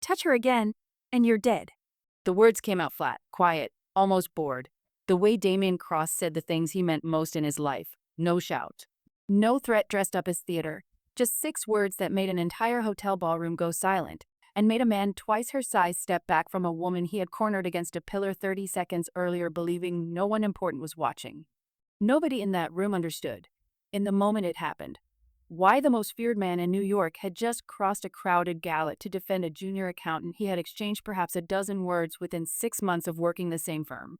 Touch her again, and you're dead. The words came out flat, quiet, almost bored. The way Damian Cross said the things he meant most in his life. No shout. No threat dressed up as theater. Just 6 words that made an entire hotel ballroom go silent, and made a man twice her size step back from a woman he had cornered against a pillar 30 seconds earlier, believing no one important was watching. Nobody in that room understood, in the moment it happened, why the most feared man in New York had just crossed a crowded gala to defend a junior accountant he had exchanged perhaps a dozen words within 6 months of working the same firm.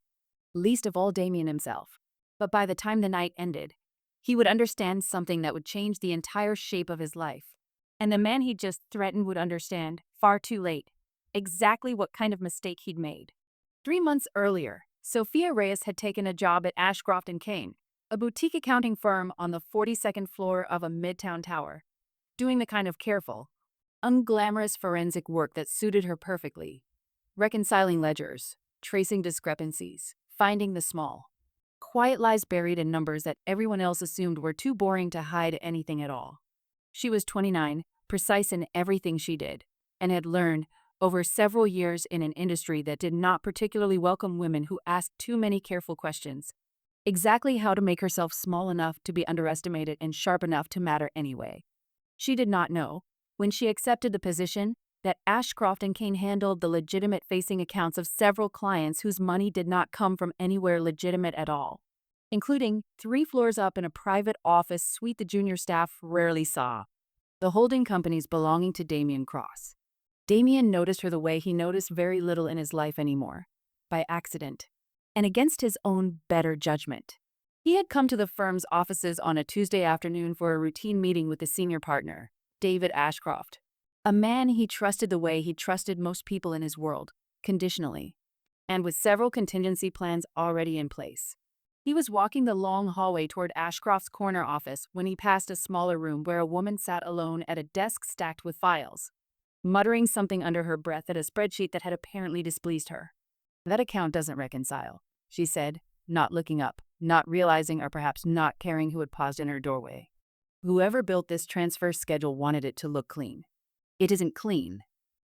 Least of all Damien himself. But by the time the night ended, he would understand something that would change the entire shape of his life. And the man he'd just threatened would understand, far too late, exactly what kind of mistake he'd made. 3 months earlier, Sophia Reyes had taken a job at Ashcroft & Kane, a boutique accounting firm on the 42nd floor of a midtown tower, doing the kind of careful, unglamorous forensic work that suited her perfectly. Reconciling ledgers, tracing discrepancies, finding the small, quiet lies buried in numbers that everyone else assumed were too boring to hide anything at all. She was 29, precise in everything she did, and had learned, over several years in an industry that did not particularly welcome women who asked too many careful questions, exactly how to make herself small enough to be underestimated and sharp enough to matter anyway. She did not know, when she accepted the position, that Ashcroft & Kane handled the legitimate facing accounts of several clients whose money did not come from anywhere legitimate at all, including 3 floors up in a private office suite the junior staff rarely saw, the holding companies belonging to Damian Cross. Damian noticed her the way he noticed very little in his life anymore, by accident, and against his own better judgment. He had come to the firm's offices on a Tuesday afternoon for a routine meeting with the senior partner, David Ashcroft, a man he trusted the way he trusted most people in his world, conditionally, and with several contingency plans already in place. He was walking the long hallway toward Ashcroft's corner office when he passed a smaller room where a woman sat alone at a desk stacked with files, muttering something under her breath at a spreadsheet that had apparently displeased her. "That account doesn't reconcile," she said, not looking up, not realizing or perhaps not caring who had paused in her doorway. "Whoever built this transfer schedule wanted it to look clean. It isn't clean.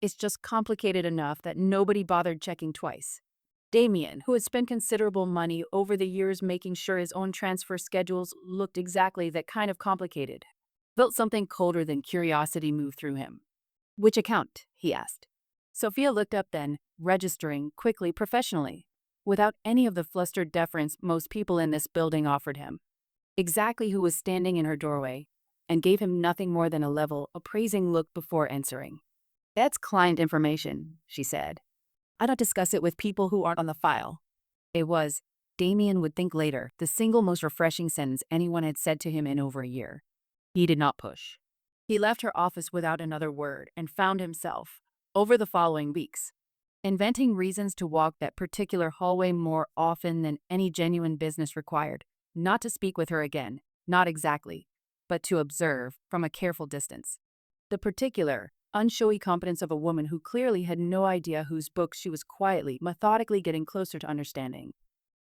It's just complicated enough that nobody bothered checking twice." Damian, who had spent considerable money over the years making sure his own transfer schedules looked exactly that kind of complicated, felt something colder than curiosity move through him. "Which account?" he asked. Sophia looked up then, registering quickly, professionally, without any of the flustered deference most people in this building offered him. Exactly who was standing in her doorway, and gave him nothing more than a level, appraising look before answering. "That's client information," she said. "I don't discuss it with people who aren't on the file." It was, Damian would think later, the single most refreshing sentence anyone had said to him in over a year. He did not push. He left her office without another word and found himself, over the following weeks, inventing reasons to walk that particular hallway more often than any genuine business required, not to speak with her again, not exactly, but to observe from a careful distance. The particular, unshowy competence of a woman who clearly had no idea whose books she was quietly, methodically getting closer to understanding.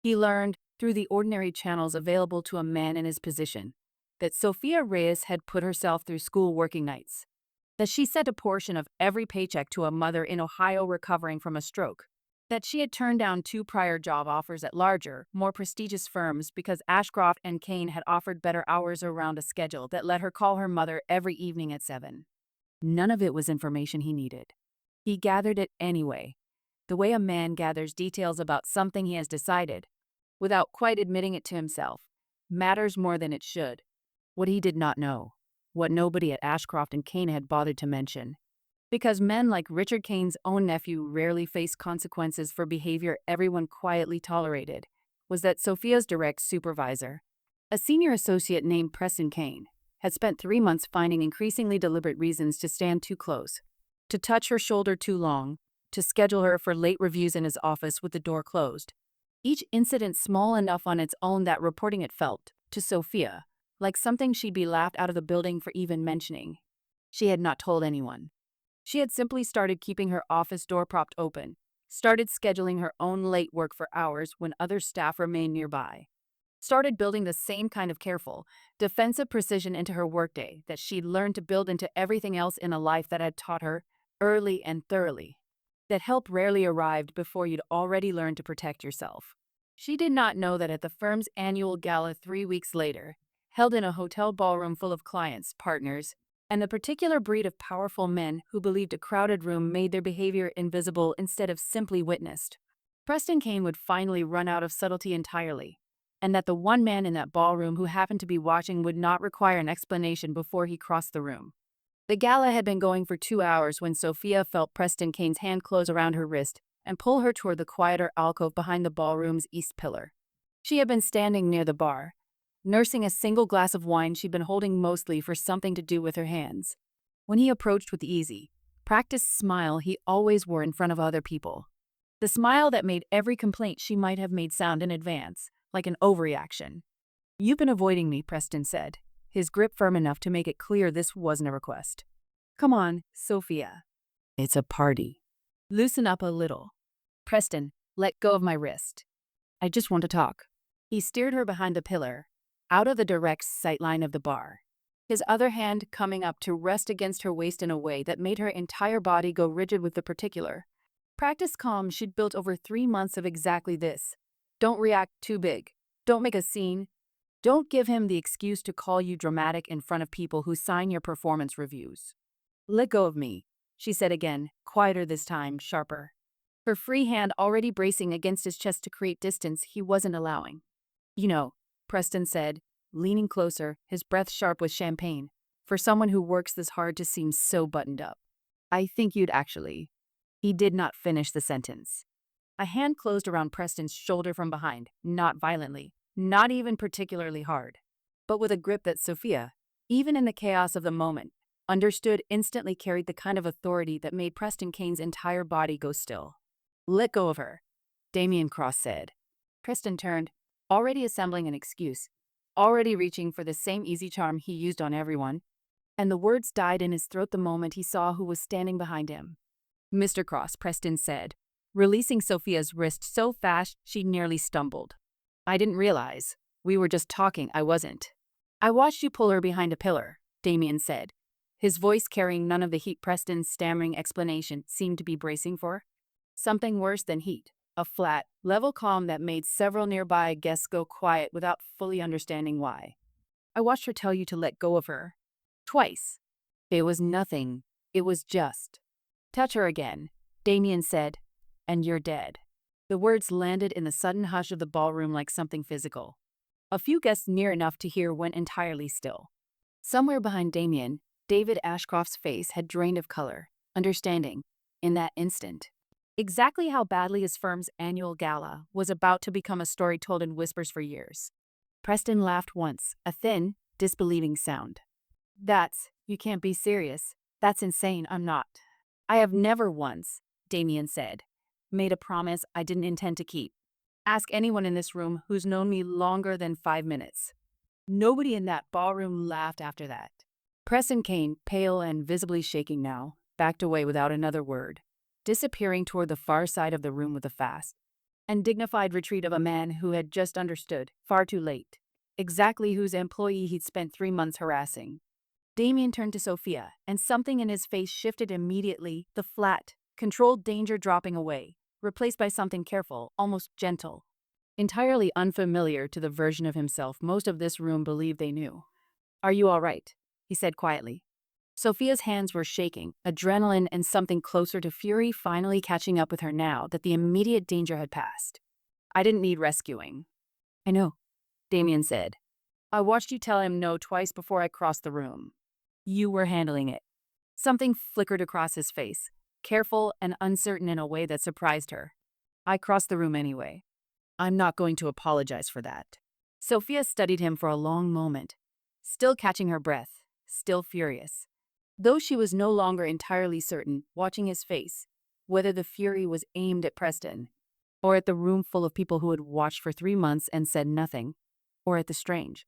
He learned, through the ordinary channels available to a man in his position, that Sophia Reyes had put herself through school working nights, that she sent a portion of every paycheck to a mother in Ohio recovering from a stroke, that she had turned down 2 prior job offers at larger, more prestigious firms because Ashcroft & Kane had offered better hours around a schedule that let her call her mother every evening at 7. None of it was information he needed. He gathered it anyway, the way a man gathers details about something he has decided, without quite admitting it to himself, matters more than it should. What he did not know, what nobody at Ashcroft & Kane had bothered to mention. Because men like Richard Kane's own nephew rarely faced consequences for behavior everyone quietly tolerated, was that Sophia's direct supervisor, a senior associate named Preston Kane, had spent 3 months finding increasingly deliberate reasons to stand too close, to touch her shoulder too long, to schedule her for late reviews in his office with the door closed. Each incident small enough on its own that reporting it felt, to Sophia, like something she'd be laughed out of the building for even mentioning. She had not told anyone. She had simply started keeping her office door propped open, started scheduling her own late work for hours when other staff remained nearby, started building the same kind of careful, defensive precision into her workday that she'd learned to build into everything else in a life that had taught her, early and thoroughly. That help rarely arrived before you'd already learned to protect yourself. She did not know that at the firm's annual gala 3 weeks later, held in a hotel ballroom full of clients, partners, and the particular breed of powerful men who believed a crowded room made their behavior invisible instead of simply witnessed, Preston Kane would finally run out of subtlety entirely, and that the one man in that ballroom who happened to be watching would not require an explanation before he crossed the room. The gala had been going for 2 hours when Sophia felt Preston Kane's hand close around her wrist and pull her toward the quieter alcove behind the ballroom's east pillar. She had been standing near the bar, nursing a single glass of wine she'd been holding mostly for something to do with her hands, when he approached with the easy, practiced smile he always wore in front of other people. The smile that made every complaint she might have made sound in advance, like an overreaction. "You've been avoiding me," Preston said, his grip firm enough to make it clear this wasn't a request. "Come on, Sophia. It's a party. Loosen up a little." "Preston, let go of my wrist. I just want to talk." He steered her behind the pillar, out of the direct sightline of the bar, his other hand coming up to rest against her waist in a way that made her entire body go rigid with the particular. Practice calm she'd built over 3 months of exactly this. Don't react too big. Don't make a scene. Don't give him the excuse to call you dramatic in front of people who sign your performance reviews. "Let go of me," she said again, quieter this time, sharper. Her free hand already bracing against his chest to create distance he wasn't allowing. "You know," Preston said, leaning closer, his breath sharp with champagne, "for someone who works this hard to seem so buttoned up. I think you'd actually—" He did not finish the sentence. A hand closed around Preston's shoulder from behind, not violently, not even particularly hard, but with a grip that Sophia, even in the chaos of the moment, understood instantly carried the kind of authority that made Preston Kane's entire body go still. "Let go of her," Damian Cross said. Preston turned, already assembling an excuse, already reaching for the same easy charm he used on everyone, and the words died in his throat the moment he saw who was standing behind him. "Mr. Cross," Preston said, releasing Sophia's wrist so fast she nearly stumbled. "I didn't realize. We were just talking. I wasn't." "I watched you pull her behind a pillar," Damian said, his voice carrying none of the heat Preston's stammering explanation seemed to be bracing for. Something worse than heat, a flat, level calm that made several nearby guests go quiet without fully understanding why. "I watched her tell you to let go of her. Twice. It was nothing. It was just—" "Touch her again," Damian said, "and you're dead." The words landed in the sudden hush of the ballroom like something physical. A few guests near enough to hear went entirely still. Somewhere behind Damian, David Ashcroft's face had drained of color, understanding, in that instant, exactly how badly his firm's annual gala was about to become a story told in whispers for years. Preston laughed once, a thin, disbelieving sound. You can't be serious. That's insane, I'm not." "I have never once," Damian said, "made a promise I didn't intend to keep. Ask anyone in this room who's known me longer than 5 minutes. Nobody in that ballroom laughed after that." Preston Kane, pale and visibly shaking now, backed away without another word, disappearing toward the far side of the room with a fast and dignified retreat of a man who had just understood, far too late, exactly whose employee he'd spent 3 months harassing. Damian turned to Sophia, and something in his face shifted immediately, the flat, controlled danger dropping away, replaced by something careful, almost gentle, entirely unfamiliar to the version of himself most of this room believed they knew. "Are you all right?" he said quietly. Sophia's hands were shaking, adrenaline and something closer to fury finally catching up with her now that the immediate danger had passed. "I didn't need rescuing." "I know," Damian said. "I watched you tell him no twice before I crossed the room. You were handling it." Something flickered across his face, careful and uncertain in a way that surprised her. "I crossed the room anyway. I'm not going to apologize for that." Sophia studied him for a long moment, still catching her breath, still furious. Though she was no longer entirely certain, watching his face, whether the fury was aimed at Preston, or at the room full of people who had watched for 3 months and said nothing, or at the strange,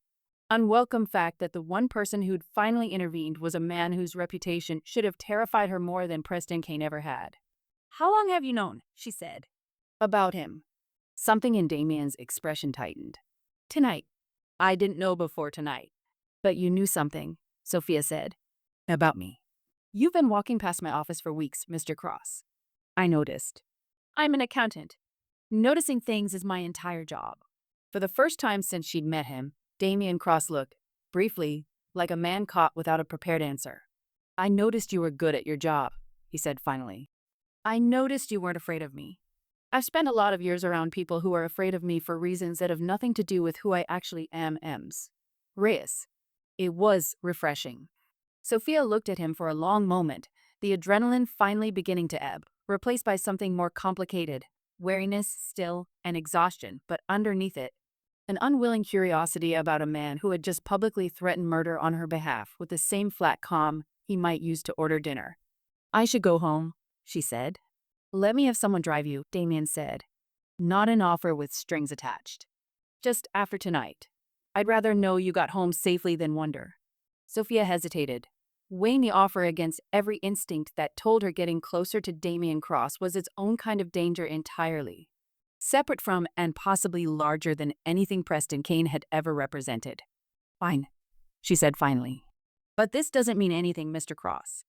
unwelcome fact that the one person who'd finally intervened was a man whose reputation should have terrified her more than Preston Kane ever had. "How long have you known?" she said. "About him." Something in Damian's expression tightened. "Tonight." "I didn't know before tonight." "But you knew something," Sophia said. "About me." You've been walking past my office for weeks, Mr. Cross. I noticed. I'm an accountant. Noticing things is my entire job. For the first time since she'd met him, Damian Cross looked, briefly, like a man caught without a prepared answer. I noticed you were good at your job, he said finally. I noticed you weren't afraid of me. I've spent a lot of years around people who are afraid of me for reasons that have nothing to do with who I actually am. Reyes. It was refreshing. Sophia looked at him for a long moment, the adrenaline finally beginning to ebb, replaced by something more complicated, wariness still, and exhaustion, but underneath it, an unwilling curiosity about a man who had just publicly threatened murder on her behalf with the same flat calm he might use to order dinner. I should go home, she said. Let me have someone drive you, Damian said. Not an offer with strings attached. Just after tonight. I'd rather know you got home safely than wonder. Sophia hesitated, weighing the offer against every instinct that told her getting closer to Damian Cross was its own kind of danger entirely. Separate from and possibly larger than anything Preston Kane had ever represented. Fine, she said finally. But this doesn't mean anything, Mr. Cross.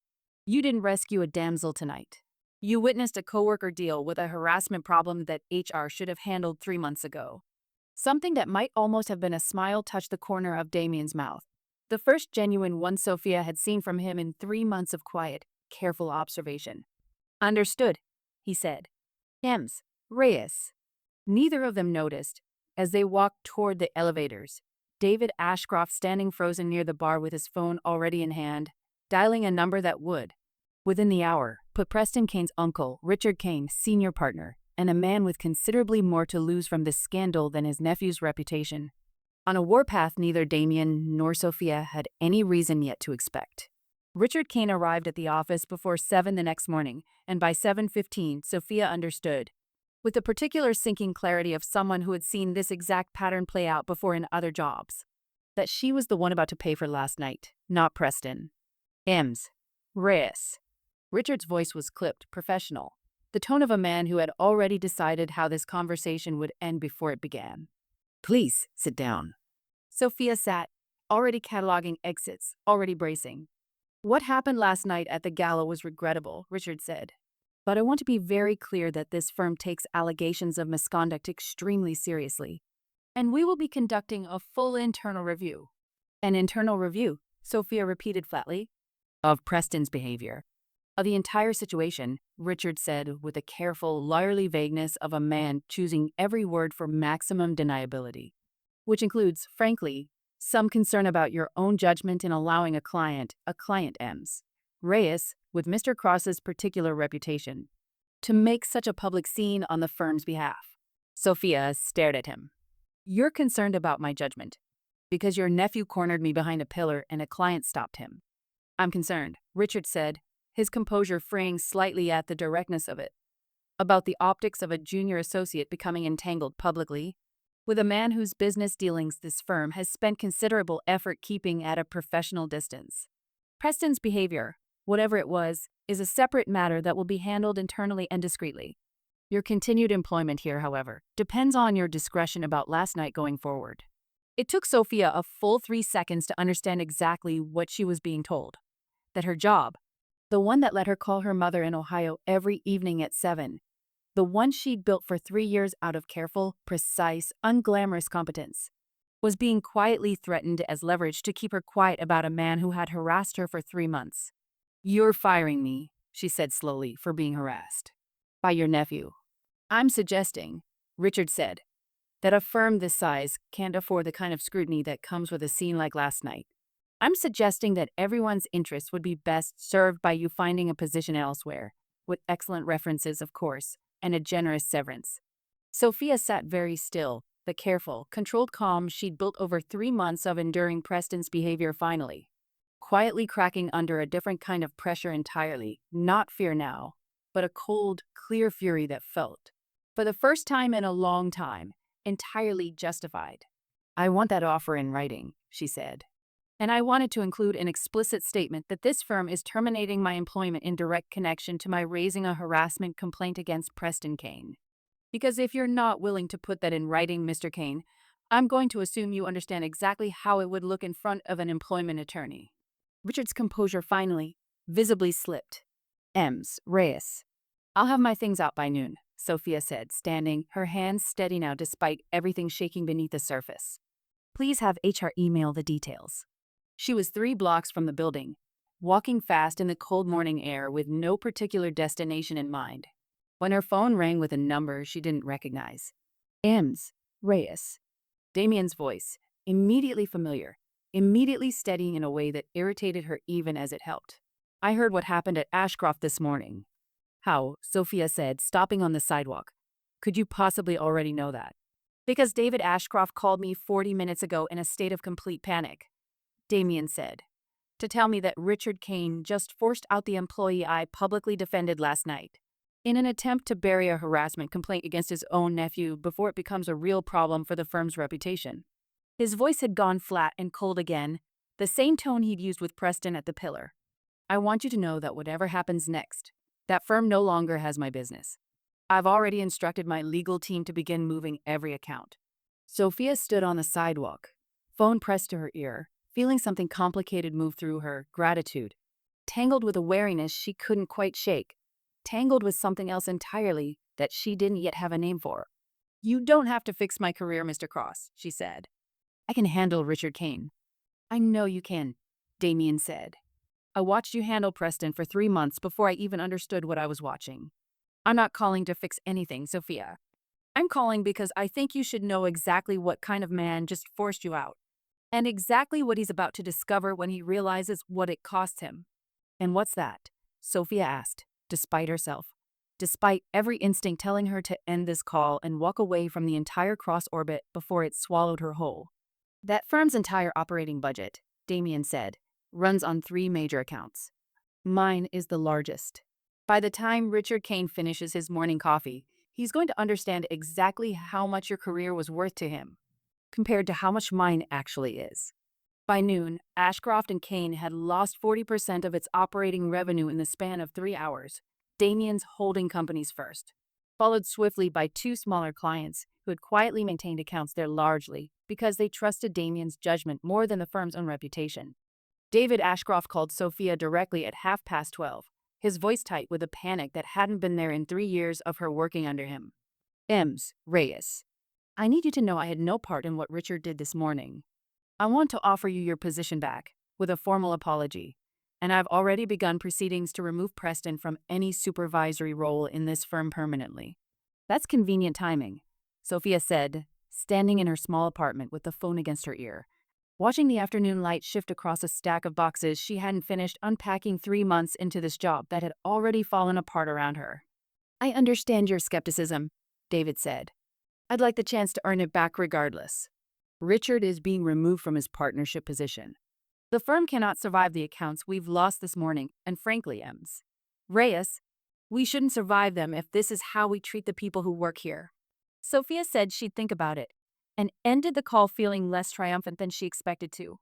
You didn't rescue a damsel tonight. You witnessed a coworker deal with a harassment problem that HR should have handled 3 months ago. Something that might almost have been a smile touched the corner of Damian's mouth. The first genuine one Sophia had seen from him in 3 months of quiet, careful observation. Understood, he said. Reyes. Neither of them noticed. As they walked toward the elevators, David Ashcroft standing frozen near the bar with his phone already in hand, dialing a number that would, within the hour, put Preston Kane's uncle, Richard Kane, senior partner, and a man with considerably more to lose from this scandal than his nephew's reputation, on a warpath neither Damian nor Sophia had any reason yet to expect. Richard Kane arrived at the office before 7 the next morning, and by 7:15, Sophia understood, with the particular sinking clarity of someone who had seen this exact pattern play out before in other jobs, that she was the one about to pay for last night, not Preston. Reyes. Richard's voice was clipped, professional, the tone of a man who had already decided how this conversation would end before it began. Please, sit down. Sophia sat, already cataloging exits, already bracing. What happened last night at the gala was regrettable, Richard said. But I want to be very clear that this firm takes allegations of misconduct extremely seriously, and we will be conducting a full internal review. An internal review, Sophia repeated flatly. Of Preston's behavior. Of the entire situation, Richard said with the careful, lawyerly vagueness of a man choosing every word for maximum deniability, which includes, frankly, some concern about your own judgment in allowing a client, Reyes, with Mr. Cross's particular reputation, to make such a public scene on the firm's behalf. Sophia stared at him. You're concerned about my judgment, because your nephew cornered me behind a pillar and a client stopped him. I'm concerned, Richard said, his composure fraying slightly at the directness of it, about the optics of a junior associate becoming entangled publicly with a man whose business dealings this firm has spent considerable effort keeping at a professional distance. Preston's behavior, whatever it was, is a separate matter that will be handled internally and discreetly. Your continued employment here, however, depends on your discretion about last night going forward. It took Sophia a full 3 seconds to understand exactly what she was being told. That her job, the one that let her call her mother in Ohio every evening at 7, the one she'd built for 3 years out of careful, precise, unglamorous competence, was being quietly threatened as leverage to keep her quiet about a man who had harassed her for 3 months. You're firing me, she said slowly, for being harassed. By your nephew. I'm suggesting, Richard said, that a firm this size can't afford the kind of scrutiny that comes with a scene like last night. I'm suggesting that everyone's interests would be best served by you finding a position elsewhere, with excellent references, of course, and a generous severance. Sophia sat very still, the careful, controlled calm she'd built over 3 months of enduring Preston's behavior finally, quietly cracking under a different kind of pressure entirely, not fear now, but a cold, clear fury that felt, for the first time in a long time, entirely justified. I want that offer in writing, she said. And I wanted to include an explicit statement that this firm is terminating my employment in direct connection to my raising a harassment complaint against Preston Kane. Because if you're not willing to put that in writing, Mr. Kane, I'm going to assume you understand exactly how it would look in front of an employment attorney. Richard's composure finally, visibly slipped. Reyes. I'll have my things out by noon, Sophia said, standing, her hands steady now despite everything shaking beneath the surface. Please have HR email the details. She was 3 blocks from the building, walking fast in the cold morning air with no particular destination in mind, when her phone rang with a number she didn't recognize. Reyes. Damian's voice, immediately familiar, immediately steady in a way that irritated her even as it helped. I heard what happened at Ashcroft this morning. How? Sophia said, stopping on the sidewalk. Could you possibly already know that? Because David Ashcroft called me 40 minutes ago in a state of complete panic, Damian said, to tell me that Richard Kane just forced out the employee I publicly defended last night, in an attempt to bury a harassment complaint against his own nephew before it becomes a real problem for the firm's reputation. His voice had gone flat and cold again, the same tone he'd used with Preston at the Pillar. I want you to know that whatever happens next, that firm no longer has my business. I've already instructed my legal team to begin moving every account. Sophia stood on the sidewalk, phone pressed to her ear, feeling something complicated move through her, gratitude, tangled with a wariness she couldn't quite shake, tangled with something else entirely that she didn't yet have a name for. You don't have to fix my career, Mr. Cross, she said. I can handle Richard Kane. I know you can, Damian said. I watched you handle Preston for 3 months before I even understood what I was watching. I'm not calling to fix anything, Sophia. I'm calling because I think you should know exactly what kind of man just forced you out, and exactly what he's about to discover when he realizes what it costs him. And what's that? Sophia asked, despite herself, despite every instinct telling her to end this call and walk away from the entire cross orbit before it swallowed her whole. That firm's entire operating budget, Damian said, runs on 3 major accounts. Mine is the largest. By the time Richard Kane finishes his morning coffee, he's going to understand exactly how much your career was worth to him, compared to how much mine actually is. By noon, Ashcroft and Kane had lost 40% of its operating revenue in the span of 3 hours, Damian's holding companies first, followed swiftly by 2 smaller clients who had quietly maintained accounts there largely because they trusted Damian's judgment more than the firm's own reputation. David Ashcroft called Sophia directly at 12:30, his voice tight with a panic that hadn't been there in 3 years of her working under him. Reyes. I need you to know I had no part in what Richard did this morning. I want to offer you your position back, with a formal apology, and I've already begun proceedings to remove Preston from any supervisory role in this firm permanently. That's convenient timing, Sophia said, standing in her small apartment with the phone against her ear, watching the afternoon light shift across a stack of boxes she hadn't finished unpacking 3 months into this job that had already fallen apart around her. I understand your skepticism, David said. I'd like the chance to earn it back regardless. Richard is being removed from his partnership position. The firm cannot survive the accounts we've lost this morning, and frankly, Reyes, we shouldn't survive them if this is how we treat the people who work here. Sophia said she'd think about it, and ended the call feeling less triumphant than she expected to.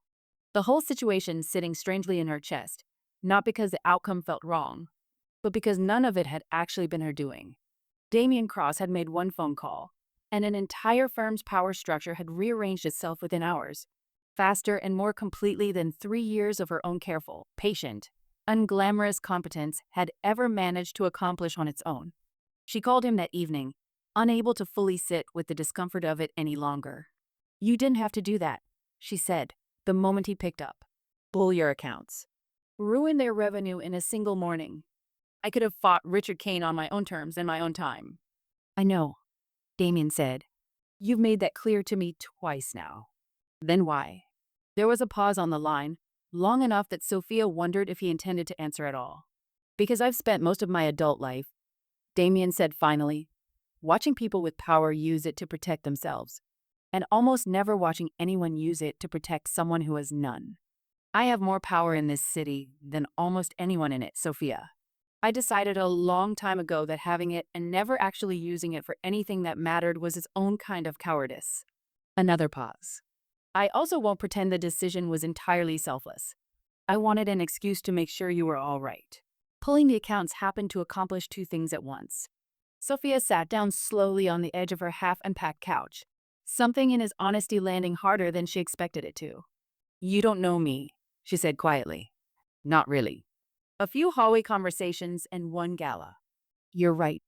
The whole situation sitting strangely in her chest, not because the outcome felt wrong, but because none of it had actually been her doing. Damian Cross had made 1 phone call, and an entire firm's power structure had rearranged itself within hours, faster and more completely than 3 years of her own careful, patient, unglamorous competence had ever managed to accomplish on its own. She called him that evening, unable to fully sit with the discomfort of it any longer. You didn't have to do that, she said, the moment he picked up. Bull your accounts. Ruin their revenue in a single morning. I could have fought Richard Kane on my own terms and my own time. I know, Damian said. You've made that clear to me twice now. Then why? There was a pause on the line, long enough that Sophia wondered if he intended to answer at all. Because I've spent most of my adult life, Damian said finally, watching people with power use it to protect themselves, and almost never watching anyone use it to protect someone who has none. I have more power in this city than almost anyone in it, Sophia. I decided a long time ago that having it and never actually using it for anything that mattered was its own kind of cowardice. Another pause. I also won't pretend the decision was entirely selfless. I wanted an excuse to make sure you were all right. Pulling the accounts happened to accomplish 2 things at once. Sophia sat down slowly on the edge of her half-unpacked couch, something in his honesty landing harder than she expected it to. You don't know me, she said quietly. Not really. A few hallway conversations and one gala. You're right,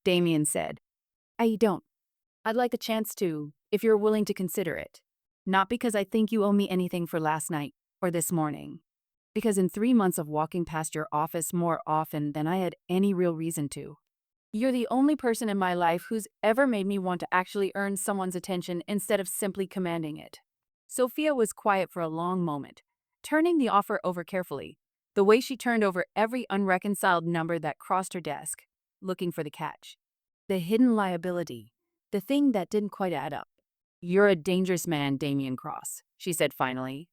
Damian said. I don't. I'd like a chance to, if you're willing to consider it. Not because I think you owe me anything for last night or this morning. Because in 3 months of walking past your office more often than I had any real reason to. You're the only person in my life who's ever made me want to actually earn someone's attention instead of simply commanding it. Sophia was quiet for a long moment, turning the offer over carefully, the way she turned over every unreconciled number that crossed her desk, looking for the catch. The hidden liability, the thing that didn't quite add up. You're a dangerous man, Damian Cross, she said finally.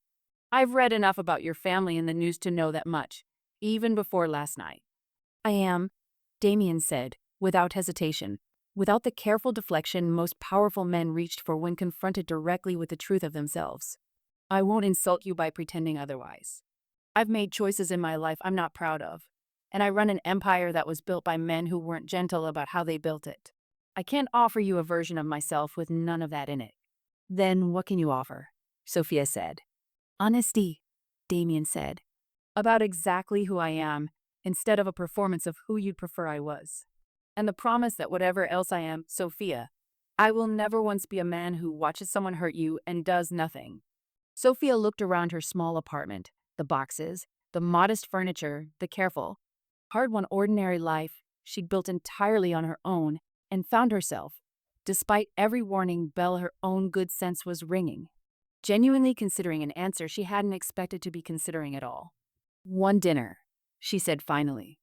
I've read enough about your family in the news to know that much, even before last night. I am, Damian said, without hesitation, without the careful deflection most powerful men reached for when confronted directly with the truth of themselves. I won't insult you by pretending otherwise. I've made choices in my life I'm not proud of, and I run an empire that was built by men who weren't gentle about how they built it. I can't offer you a version of myself with none of that in it. Then what can you offer? Sophia said. Honesty, Damian said. About exactly who I am, instead of a performance of who you'd prefer I was. And the promise that whatever else I am, Sophia, I will never once be a man who watches someone hurt you and does nothing. Sophia looked around her small apartment, the boxes, the modest furniture, the careful, hard-won ordinary life she'd built entirely on her own, and found herself, despite every warning bell her own good sense was ringing, genuinely considering an answer she hadn't expected to be considering at all. One dinner, she said finally.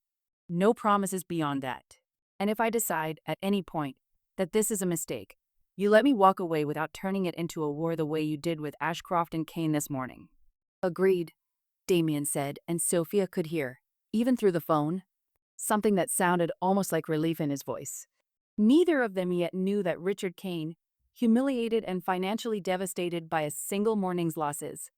No promises beyond that. And if I decide, at any point, that this is a mistake, you let me walk away without turning it into a war the way you did with Ashcroft and Kane this morning. Agreed, Damian said, and Sophia could hear, even through the phone, something that sounded almost like relief in his voice. Neither of them yet knew that Richard Kane, humiliated and financially devastated by a single morning's losses,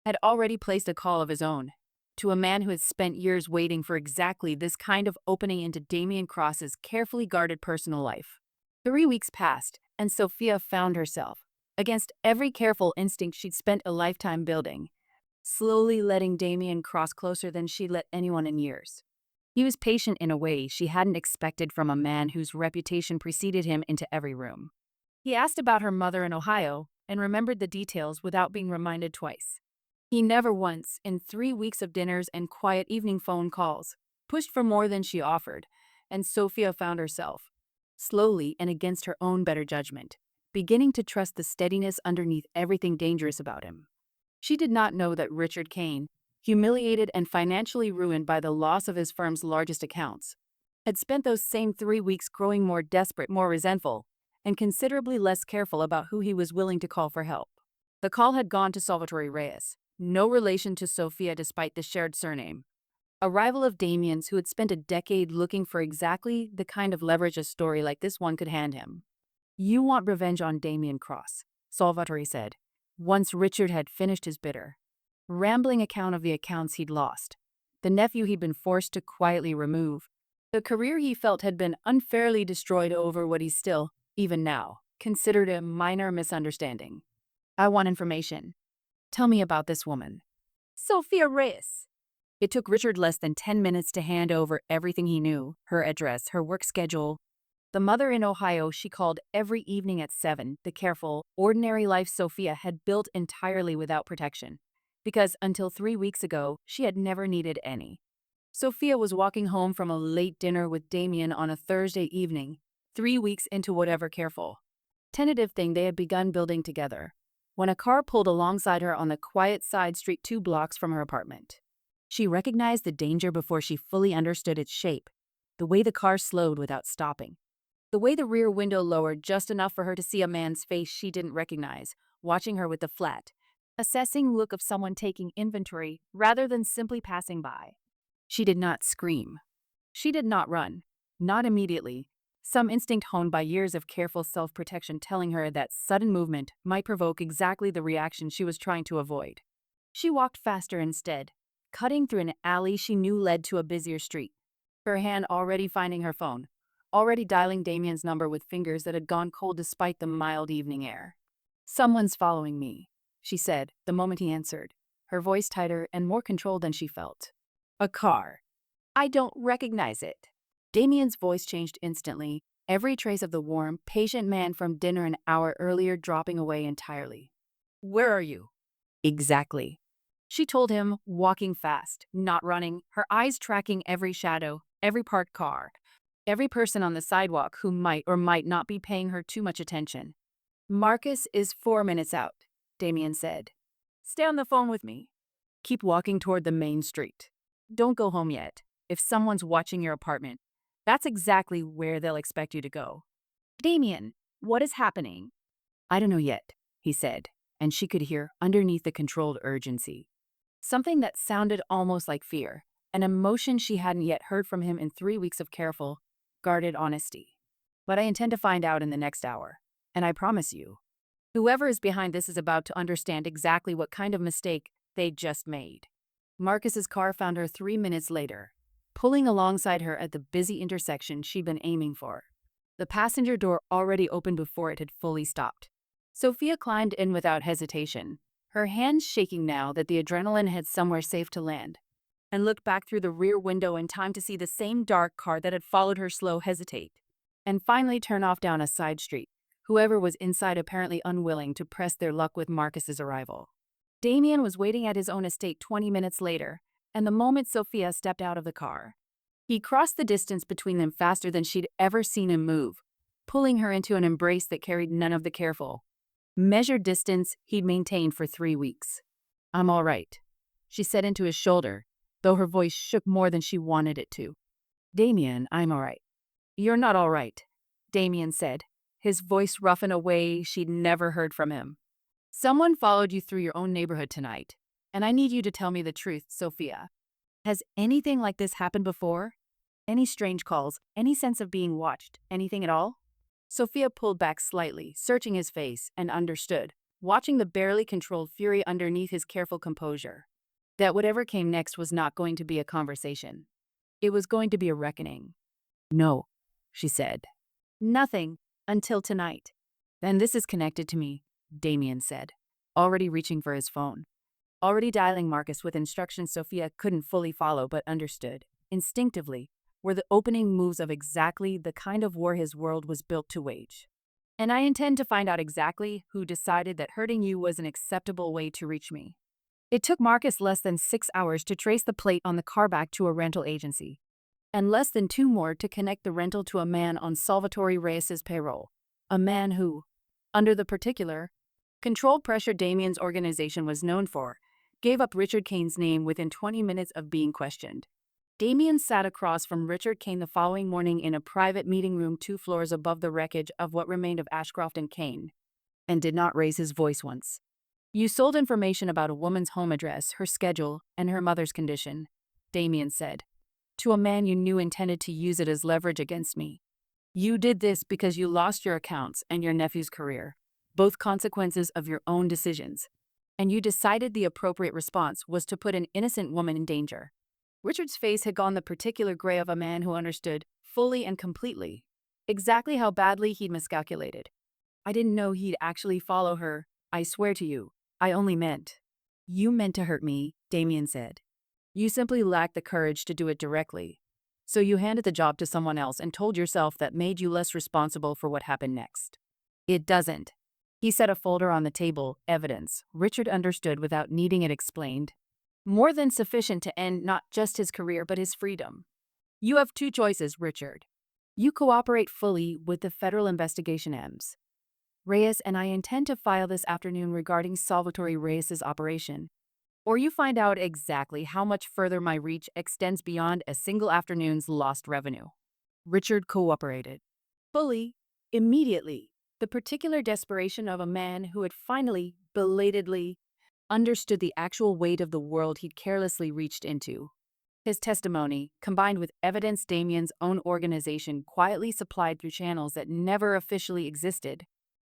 had already placed a call of his own to a man who had spent years waiting for exactly this kind of opening into Damian Cross's carefully guarded personal life. 3 weeks passed, and Sophia found herself, against every careful instinct she'd spent a lifetime building, slowly letting Damian Cross closer than she'd let anyone in years. He was patient in a way she hadn't expected from a man whose reputation preceded him into every room. He asked about her mother in Ohio and remembered the details without being reminded twice. He never once, in 3 weeks of dinners and quiet evening phone calls, pushed for more than she offered, and Sophia found herself, slowly and against her own better judgment, beginning to trust the steadiness underneath everything dangerous about him. She did not know that Richard Kane, humiliated and financially ruined by the loss of his firm's largest accounts, had spent those same 3 weeks growing more desperate, more resentful, and considerably less careful about who he was willing to call for help. The call had gone to Sophia Reyes, no relation to Sophia despite the shared surname. A rival of Damian's who had spent a decade looking for exactly the kind of leverage a story like this one could hand him. You want revenge on Damian Cross, Salvatore said, once Richard had finished his bitter, rambling account of the accounts he'd lost, the nephew he'd been forced to quietly remove, the career he felt had been unfairly destroyed over what he still, even now, considered a minor misunderstanding. I want information. Tell me about this woman. Sophia Reyes. It took Richard less than 10 minutes to hand over everything he knew, her address, her work schedule. The mother in Ohio she called every evening at 7, the careful, ordinary life Sophia had built entirely without protection, because until 3 weeks ago, she had never needed any. Sophia was walking home from a late dinner with Damian on a Thursday evening, 3 weeks into whatever careful, tentative thing they had begun building together, when a car pulled alongside her on the quiet side street 2 blocks from her apartment. She recognized the danger before she fully understood its shape, the way the car slowed without stopping, the way the rear window lowered just enough for her to see a man's face she didn't recognize, watching her with the flat, assessing look of someone taking inventory rather than simply passing by. She did not scream. She did not run. Not immediately. Some instinct honed by years of careful self-protection telling her that sudden movement might provoke exactly the reaction she was trying to avoid. She walked faster instead, cutting through an alley she knew led to a busier street, her hand already finding her phone, already dialing Damian's number with fingers that had gone cold despite the mild evening air. Someone's following me, she said, the moment he answered, her voice tighter and more controlled than she felt. A car, I don't recognize it. Damian's voice changed instantly, every trace of the warm, patient man from dinner an hour earlier dropping away entirely. Where are you? Exactly. She told him, walking fast, not running, her eyes tracking every shadow, every parked car, every person on the sidewalk who might or might not be paying her too much attention. Marcus is 4 minutes out, Damian said. Stay on the phone with me. Keep walking toward the main street. Don't go home yet. If someone's watching your apartment, that's exactly where they'll expect you to go. Damian, what is happening? I don't know yet, he said, and she could hear underneath the controlled urgency something that sounded almost like fear, an emotion she hadn't yet heard from him in 3 weeks of careful, guarded honesty. But I intend to find out in the next hour, and I promise you, whoever is behind this is about to understand exactly what kind of mistake they just made. Marcus's car found her 3 minutes later, pulling alongside her at the busy intersection she'd been aiming for. The passenger door already opened before it had fully stopped. Sophia climbed in without hesitation, her hands shaking now that the adrenaline had somewhere safe to land, and looked back through the rear window in time to see the same dark car that had followed her slow hesitate, and finally turn off down a side street, whoever was inside apparently unwilling to press their luck with Marcus's arrival. Damian was waiting at his own estate 20 minutes later, and the moment Sophia stepped out of the car, he crossed the distance between them faster than she'd ever seen him move, pulling her into an embrace that carried none of the careful, measured distance he'd maintained for 3 weeks. I'm all right, she said into his shoulder, though her voice shook more than she wanted it to. Damian, I'm all right. You're not all right, Damian said, his voice rough in a way she'd never heard from him. Someone followed you through your own neighborhood tonight, and I need you to tell me the truth, Sophia. Has anything like this happened before? Any strange calls, any sense of being watched, anything at all? Sophia pulled back slightly, searching his face, and understood, watching the barely controlled fury underneath his careful composure, that whatever came next was not going to be a conversation. It was going to be a reckoning. No, she said. Nothing, until tonight. Then this is connected to me, Damian said, already reaching for his phone. Already dialing Marcus with instructions Sophia couldn't fully follow but understood, instinctively, were the opening moves of exactly the kind of war his world was built to wage. And I intend to find out exactly who decided that hurting you was an acceptable way to reach me. It took Marcus less than 6 hours to trace the plate on the car back to a rental agency, and less than 2 more to connect the rental to a man on Salvatore Reyes' payroll, a man who, under the particular, controlled pressure Damian's organization was known for, gave up Richard Kane's name within 20 minutes of being questioned. Damian sat across from Richard Kane the following morning in a private meeting room 2 floors above the wreckage of what remained of Ashcroft and Kane, and did not raise his voice once. You sold information about a woman's home address, her schedule, and her mother's condition, Damian said, to a man you knew intended to use it as leverage against me. You did this because you lost your accounts and your nephew's career, both consequences of your own decisions, and you decided the appropriate response was to put an innocent woman in danger. Richard's face had gone the particular gray of a man who understood, fully and completely, exactly how badly he'd miscalculated. I didn't know he'd actually follow her, I swear to you. I only meant. You meant to hurt me, Damian said. You simply lacked the courage to do it directly. So you handed the job to someone else and told yourself that made you less responsible for what happened next. It doesn't. He set a folder on the table, evidence, Richard understood without needing it explained. More than sufficient to end not just his career but his freedom. You have 2 choices, Richard. You cooperate fully with the federal investigation EMS. Reyes and I intend to file this afternoon regarding Salvatore Reyes' operation. Or you find out exactly how much further my reach extends beyond a single afternoon's lost revenue. Richard cooperated. Fully, immediately, the particular desperation of a man who had finally, belatedly, understood the actual weight of the world he'd carelessly reached into. His testimony, combined with evidence Damian's own organization quietly supplied through channels that never officially existed,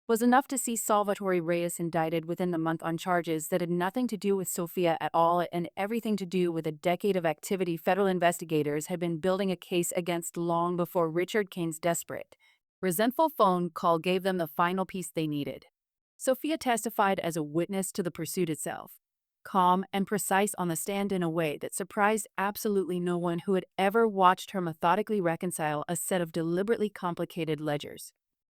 was enough to see Salvatore Reyes indicted within the month on charges that had nothing to do with Sophia at all and everything to do with a decade of activity federal investigators had been building a case against long before Richard Kane's desperate, resentful phone call gave them the final piece they needed. Sophia testified as a witness to the pursuit itself, calm and precise on the stand in a way that surprised absolutely no one who had ever watched her methodically reconcile a set of deliberately complicated ledgers.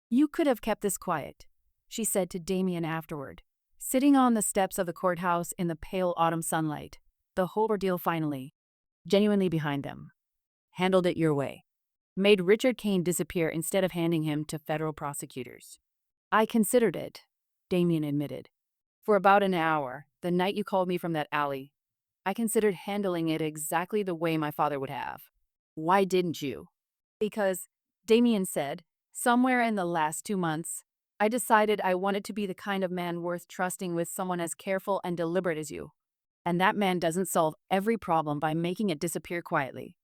"You could have kept this quiet," she said to Damian afterward. Sitting on the steps of the courthouse in the pale autumn sunlight, the whole ordeal finally, genuinely behind them. "Handled it your way. Made Richard Kane disappear instead of handing him to federal prosecutors." "I considered it," Damian admitted. "For about an hour, the night you called me from that alley, I considered handling it exactly the way my father would have." "Why didn't you?" "Because," Damian said, "somewhere in the last 2 months, I decided I wanted to be the kind of man worth trusting with someone as careful and deliberate as you. And that man doesn't solve every problem by making it disappear quietly.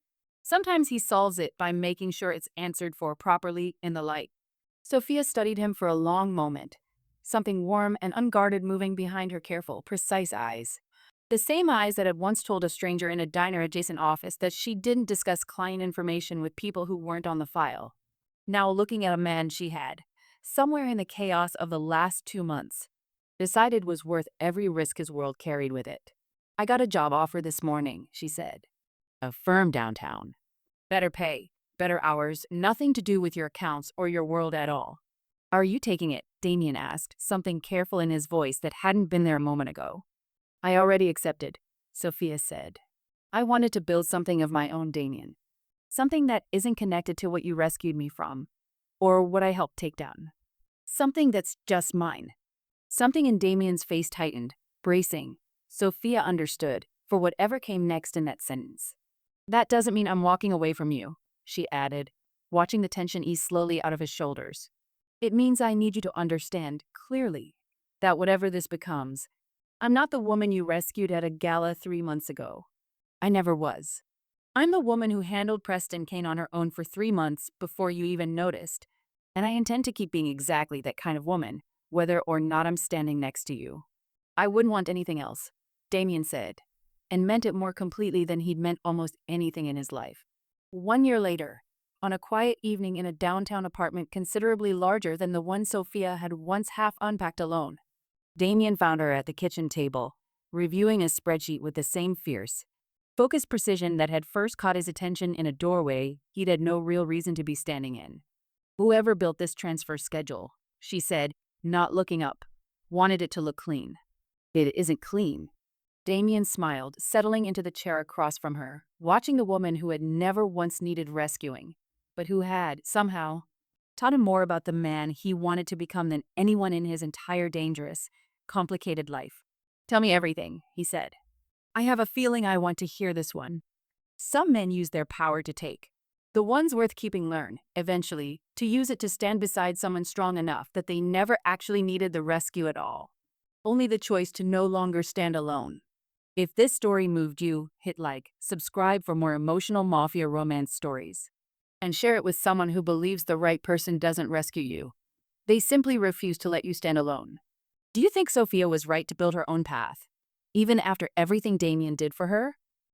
Sometimes he solves it by making sure it's answered for properly in the light." Sophia studied him for a long moment, something warm and unguarded moving behind her careful, precise eyes. The same eyes that had once told a stranger in a diner-adjacent office that she didn't discuss client information with people who weren't on the file. Now looking at a man she had, somewhere in the chaos of the last 2 months, decided was worth every risk his world carried with it. "I got a job offer this morning," she said. "A firm downtown. Better pay, better hours, nothing to do with your accounts or your world at all." "Are you taking it?" Damian asked, something careful in his voice that hadn't been there a moment ago. "I already accepted," Sophia said. "I wanted to build something of my own, Damian. Something that isn't connected to what you rescued me from, or what I helped take down. Something that's just mine." Something in Damian's face tightened, bracing. Sophia understood, for whatever came next in that sentence. "That doesn't mean I'm walking away from you," she added, watching the tension ease slowly out of his shoulders. "It means I need you to understand, clearly, that whatever this becomes, I'm not the woman you rescued at a gala 3 months ago. I never was. I'm the woman who handled Preston Kane on her own for 3 months before you even noticed, and I intend to keep being exactly that kind of woman, whether or not I'm standing next to you." "I wouldn't want anything else," Damian said, and meant it more completely than he'd meant almost anything in his life. 1 year later, on a quiet evening in a downtown apartment considerably larger than the one Sophia had once half unpacked alone, Damian found her at the kitchen table, reviewing a spreadsheet with the same fierce, focused precision that had first caught his attention in a doorway he'd had no real reason to be standing in. "Whoever built this transfer schedule," she said, not looking up, "wanted it to look clean." "It isn't clean." Damian smiled, settling into the chair across from her, watching the woman who had never once needed rescuing, but who had, somehow, taught him more about the man he wanted to become than anyone in his entire dangerous, complicated life. "Tell me everything," he said. "I have a feeling I want to hear this one." Some men use their power to take. The ones worth keeping learn, eventually, to use it to stand beside someone strong enough that they never actually needed the rescue at all. Only the choice to no longer stand alone. If this story moved you, hit like, subscribe for more emotional Mafia romance stories. And share it with someone who believes the right person doesn't rescue you. They simply refuse to let you stand alone. Do you think Sophia was right to build her own path, even after everything Damian did for her?